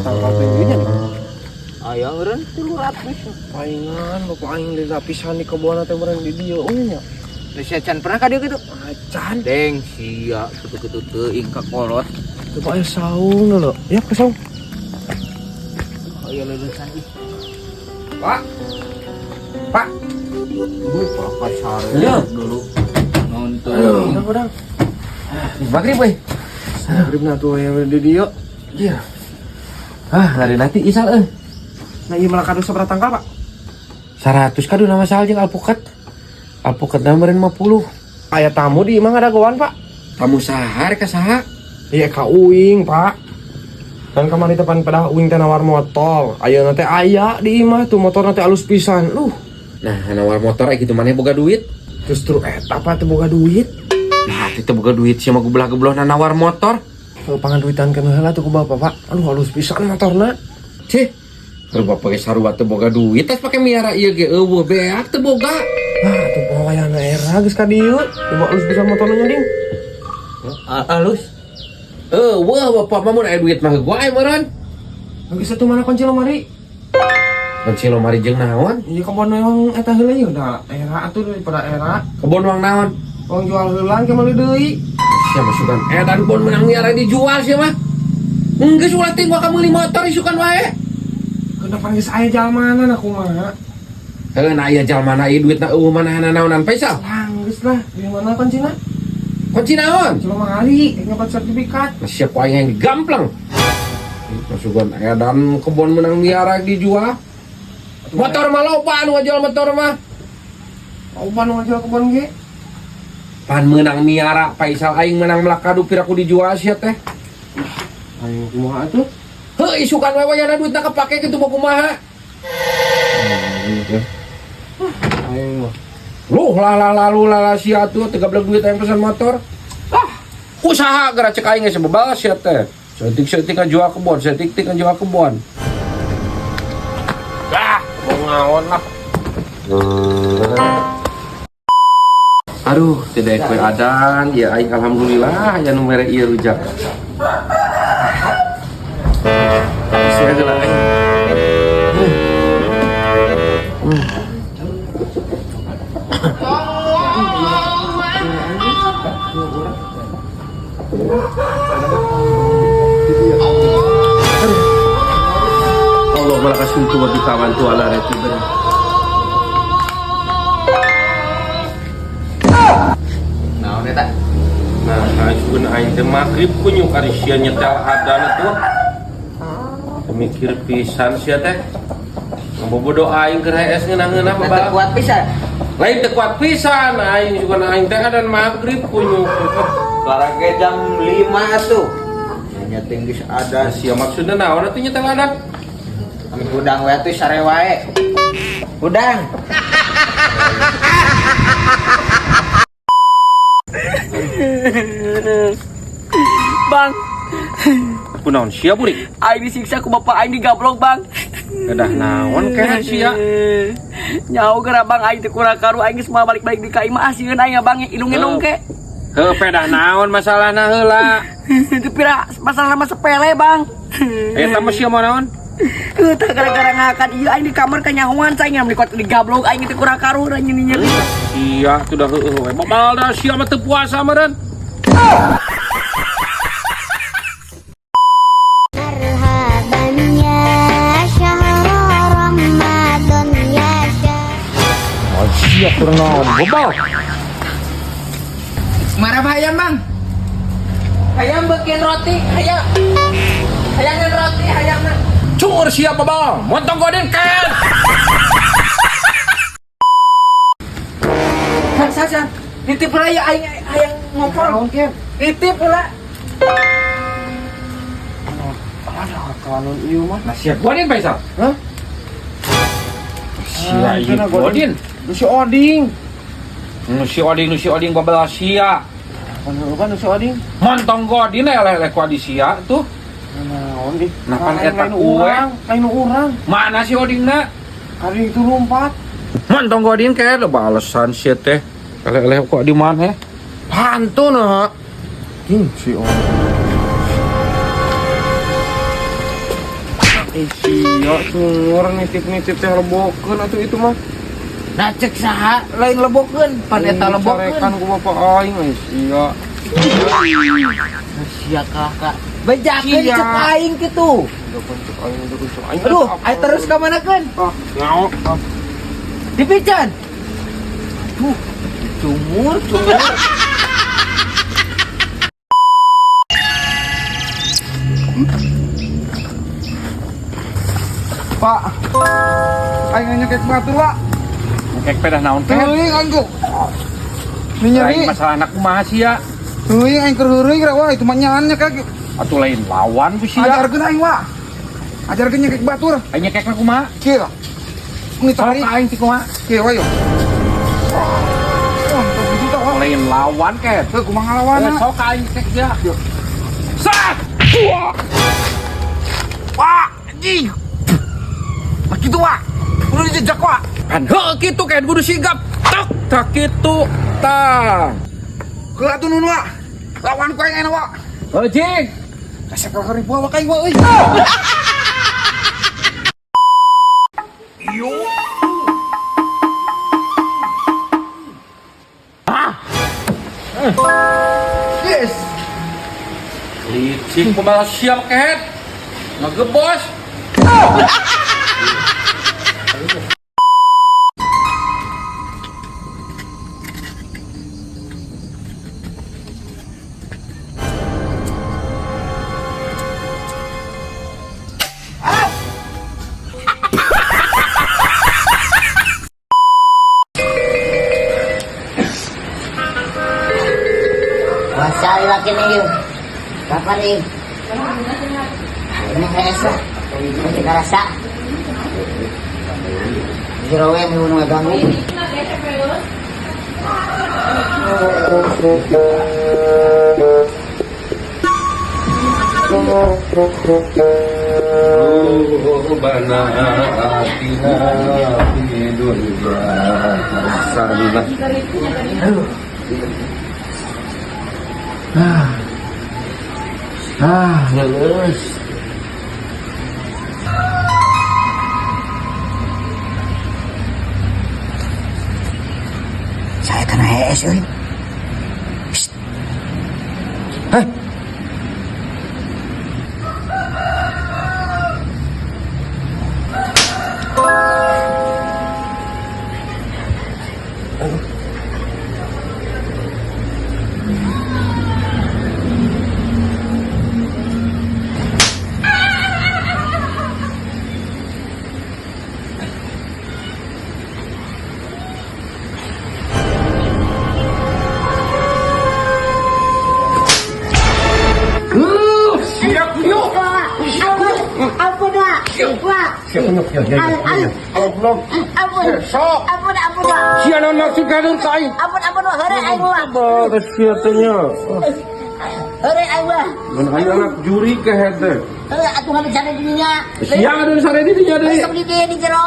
Tanggal pengennya nih. Aya eureun 300. Palingan lu paling di lapisan di kebun teh meureun di dieu nya. Geus can pernah ka dieu kitu? Acan. Deng sia kitu-kitu teuing ka kolot. Coba aya saung lho. Ya ke saung. Aya leulesan ih. Pak. Pak. Gue papa sare Ya. dulu. Nonton. Udang. Maghrib we. Sagribna tuh yang di dieu. Iya. Ngari nanti isal Nah, ieu malah kado sabaraha tangkal, Pak? 100 kado nama sal jeung alpukat. Alpukat meureun 50. Aya tamu di imah ngadagoan, Pak. Tamu saha rek ka saha? Iya ka Uing, Pak. Kan kemarin depan pada Uing teh nawar motor. Ayeuna teh aya di imah tuh motor teh alus pisan. Nah, nawar motor kitu maneh boga duit. Justru eta apa teh boga duit. Nah, teh boga duit sia mah geblah-geblahna nawar motor. Pangan duitan kan heula tuh ku bapak, Pak. Aduh halus pisan motorna. Cih. Keur bapak ge sarua teu boga duit tas pake miara ieu ge eueuh beak teu boga. Nah, tuh pawayana era geus ka dieu. Coba halus pisan motorna nya, Ding. Halus. Wah bapak mah mun aya duit mah gua aya meureun. Geus atuh mana kunci lemari? Kunci lemari jeung naon? Ieu kebon yang eta heula ieu da era atuh daripada era. Kebon wang naon? Wong jual heulang ke meuli deui. Sia masukan edan bon menang miara dijual sia mah. Geus ulah ting gua ka meuli motor isukan wae. Kenapa geus aya jalmana na kumaha? Heeh na aya jalmana ieu duitna eueuh manehna naonan Faisal. Lang geus lah, di mana kuncina? Kunci naon? Cuma mangari, nyobat sertifikat. Siap wae yang gamplang. Masukan edan kebon menang miara dijual. Motor mah loba anu ngajal motor mah. Loba nu ngajal kebon ge. Pan menang miara Faisal aing menang melakadu piraku dijual sia teh. Ayo kumaha atuh? Heuh isukan wae wayana duitna kapake kitu mah kumaha. Ayo mah. Loh lalu sia atuh teu gablek duit aing pesan motor. Usaha gara cek aing geus bebas sia teh. Setik-setik jual kebon, setik-setik jual kebon. Mau ngaon lah. Aduh, tidak kue adan, ya aing alhamdulillah ya nu mere ieu rujak. Sia geula aing. Allah malah kasih untung bagi kawan tu ala reti bener. Naon eta? Nah, ayeuna aing teh magrib kunyu kari sia nyetel adan itu. Mikir pisan sia teh. Ngebobodo aing keur hees ngeunah-ngeunah babala. Kuat pisan. Lain teu kuat pisan aing juga aing teh adan magrib kunyu. Olahraga jam 5 tuh. Nyeting geus ada Sia maksudna naon atuh nyetel adan? udang we tuh sare wae. Udang. Bang, Kunaon sia burik? aing disiksa ku bapak aing digablok, Bang. Kedah naon keneh sia? Nyaho gara Bang aing teu kurang karu aing geus mah balik-balik di ka imah asieun aing Bang ilung-ilung ke. Heuh pedah naon masalahna heula? Teu pira masalah mah sepele, Bang. Eta mah sia mah naon? Teu gara-gara ngakan ieu aing di kamar kanyahoan saing yang digablok aing teu kurang karu ra nyeun. Sia sudah heueuh we. Babal da sia mah teu puasa meureun. Sia kurang naon babal. Marah hayam, Bang. Hayam bikin roti, hayam. Hayangan roti, hayam. Cur sia babal. Montong goden kan. San, nitip heula ya aing hayang ngompol. Naon ke? Nitip heula. Ada kanun ieu mah. Nah sia goden Faisal. Hah? Sia ieu Kana goden. Nu si Oding. Nu si oding babal sia. Kan nu si Oding. Montong goden eleh-eleh ku adi sia tuh. Naon di? Nah, pan eta lain kue. lain urang. Mana si odingna? Kali itu lompat. Montong godin kae lo balesan sia teh. Eleh-eleh kok di mana? Pantun na. Si Oding. Iya, sumur nitip-nitip teh lebokeun atuh itu mah. Nah cek saha lain lebokeun, pan eta lebokeun. Carekan ku bapak aing sia. Sia kakak. Bejakeun Sia. cek aing kitu. Aing. Aduh, aya terus ka manakeun? Ngaok. Dipican. Sumur. Pak. Aing nyekek batur, Pak. Ngekek pedah naon teh? Teuing aing ku. Ini nyeri. Lain masalah anak kumaha sia. Teuing aing keur heureung kira wah itu mah nyahan nyekek. Atuh lain lawan ku sia. Ajarkeun aing, Pak. Ajarkeun nyekek batur. Aing nyekekna kumaha? Kieu lah. Ini Sok tadi. aing ti kumaha? Kieu ayo. Wah, teu gitu tah, Pak. Lain lawan ket. Teu kumaha ngalawanna. Sok aing nyekek sia. Sak! Wah, anjing. Ah kitu, Pak. Kudu dijejak, Pak. Kan heuh kitu kan kudu sigap. Tok, tak kitu. Tah. Ke atuh nun, Pak. Lawan ku aing enak, Pak. Ojing. Kasih ke ribu Pak aing, Pak euy. Yes. Licik pembalas siap ket. Ngegebos. Masa laki nih, kapan nih? Ini kayak esa, kita rasa. Jerawe yang mau ngaganggu. Bana atina fi dunya hasanah. Lulus. Saya kena HS euy. Hei. Ampun, Pak. Pak. Ampun. Ampun, Pak. Sia naon maksud kadun ka aing? Ampun, Pak. Heureuy aing, Pak. Bah, sia teh nya. Heureuy aing, Pak. Mun aya anak juri ke hete. Heureuy atuh ngadu sana di dinya. Sia ngadeun sare di dinya deui. Sok di jero.